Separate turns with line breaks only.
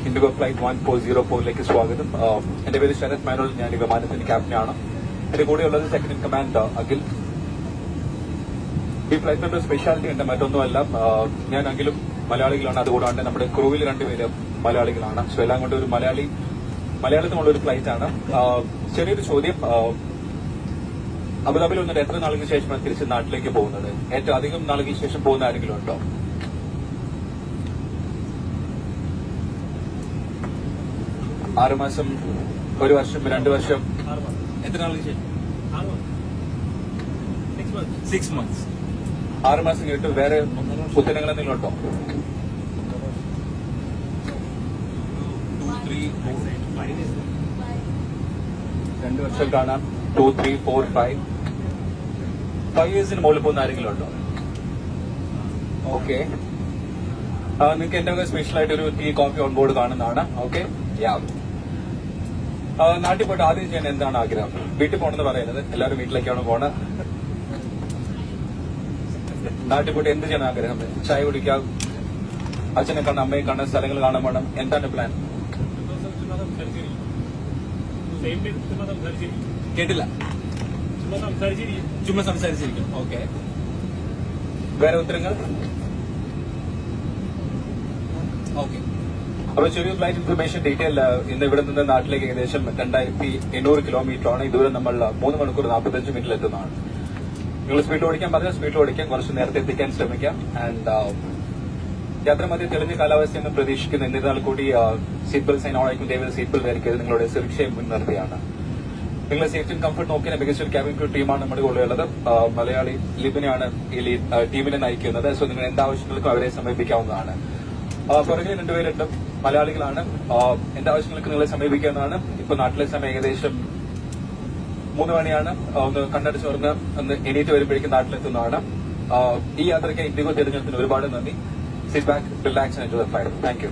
IndiGo flight 1404 സ്വാഗതം. എന്റെ പേര് ശരത് മേനോൻ. ഞാൻ ഈ വിമാനത്തിന്റെ ക്യാപ്റ്റനാണ്. എന്റെ കൂടെയുള്ളത് സെക്കൻഡ് ഇൻ കമാൻഡ് അഖിൽ. ഈ ഫ്ലൈറ്റിന്റെ സ്പെഷ്യാലിറ്റി ഉണ്ട്, മറ്റൊന്നുമല്ല, ഞാൻ അഖിലും മലയാളികളാണ്. അതുകൂടാണ്ട് നമ്മുടെ ക്രൂവിൽ രണ്ടുപേര് മലയാളികളാണ്. സോ എല്ലാം കൊണ്ട് ഒരു മലയാളത്തിനുള്ള ഒരു ഫ്ലൈറ്റ് ആണ്. ചെറിയൊരു ചോദ്യം, അബുദാബിയിൽ വന്നിട്ട് എത്ര നാളുകൾക്ക് ശേഷമാണ് തിരിച്ച് നാട്ടിലേക്ക് പോകുന്നത്? ഏറ്റവും അധികം നാളുകൾക്ക് ശേഷം പോകുന്ന ആരെങ്കിലും ഉണ്ടോ? 6 മാസം, 1 വർഷം, 2 വർഷം, എത്ര നാളുകൾക്ക് ശേഷം? 6 months. 6 മാസം കഴിഞ്ഞിട്ട് വേറെ ഉത്തരങ്ങൾ എന്തെങ്കിലും ഉണ്ടോ? 2, 3, 4, 2 വർഷം കാണാം. 2, 3, 4, 5 ഇയേഴ്സിന് മുകളിൽ പോകുന്ന ആരെങ്കിലും ഉണ്ടോ? ഓക്കെ. നിങ്ങൾക്ക് എന്റെ സ്പെഷ്യൽ ആയിട്ട് ഒരു ടീ കോഫി ഓൺ ബോർഡ് കാണുന്നതാണ്. ഓക്കെ. നാട്ടിൽ പോയിട്ട് ആദ്യം ചെയ്യാൻ എന്താണ് ആഗ്രഹം? വീട്ടിൽ പോകണമെന്ന് പറയുന്നത്, എല്ലാവരും വീട്ടിലേക്കാണ് പോണത്. നാട്ടിൽ പോയിട്ട് എന്ത് ചെയ്യാൻ ആഗ്രഹം? ചായ കുടിക്കാം, അച്ഛനെ കാണാൻ, അമ്മയെ കാണാൻ, സ്ഥലങ്ങൾ കാണാൻ വേണം. എന്താണ് പ്ലാൻ? കേട്ടില്ല. ചുമ്മാ സംസാരിച്ചിരിക്കും. ഓക്കെ. വേറെ ഉത്തരങ്ങൾ? ഓക്കെ. അപ്പൊ ചെറിയ ഫ്ലൈറ്റ് ഇൻഫർമേഷൻ ഡീറ്റെയിൽ. ഇന്ന് ഇവിടെ നിന്ന് നാട്ടിലേക്ക് ഏകദേശം 2800 കിലോമീറ്റർ ആണ്. ഇതുവരെ നമ്മൾ 3 മണിക്കൂർ 45 മിനിറ്റിൽ എത്തുന്നതാണ്. നിങ്ങൾ സ്പീഡ് ഓടിക്കാൻ പറഞ്ഞാൽ സ്പീഡിൽ ഓടിക്കാൻ, കുറച്ച് നേരത്തെ എത്തിക്കാൻ ശ്രമിക്കാം. ആൻഡ് യാത്ര മധ്യ തെളിഞ്ഞ കാലാവസ്ഥയെന്ന് പ്രതീക്ഷിക്കുന്നു. എന്നിരുന്നാൽ കൂടി സീറ്റ് ബെൽറ്റ് സൈൻ ഓണായിരിക്കും. ദയവായി സീറ്റ് ബെൽറ്റ് ധരിക്കരുത്. നിങ്ങളുടെ സുരക്ഷയെ മുൻനിർത്തിയാണ്. നിങ്ങളെ സേഫ്റ്റി ആൻഡ് കംഫർട്ട് നോക്കിയ മികച്ച ഒരു ക്യാബിൻ ക്രൂ ടീമാണ് നമ്മുടെ കൂടെ ഉള്ളത്. മലയാളി ലിബിനെയാണ് ഈ ടീമിനെ നയിക്കുന്നത്. സോ നിങ്ങൾ എന്താവശ്യങ്ങൾക്കും അവരെ സമീപിക്കാവുന്നതാണ്. പുറകിൽ 2 പേരുണ്ട്, മലയാളികളാണ്. എന്താവശ്യങ്ങൾക്ക് നിങ്ങളെ സമീപിക്കാവുന്നതാണ്. ഇപ്പൊ നാട്ടിലെ സമയം ഏകദേശം 3 മണിയാണ്. ഒന്ന് കണ്ണടച്ച് തുറന്ന് ഒന്ന് എണീറ്റ് വരുമ്പോഴേക്കും നാട്ടിലെത്തുന്നതാണ്. ഈ യാത്രയ്ക്ക് ഇൻഡിഗോ തിരഞ്ഞെടുത്തിന് ഒരുപാട് നന്ദി. Sit back, relax and enjoy the flight. Thank you.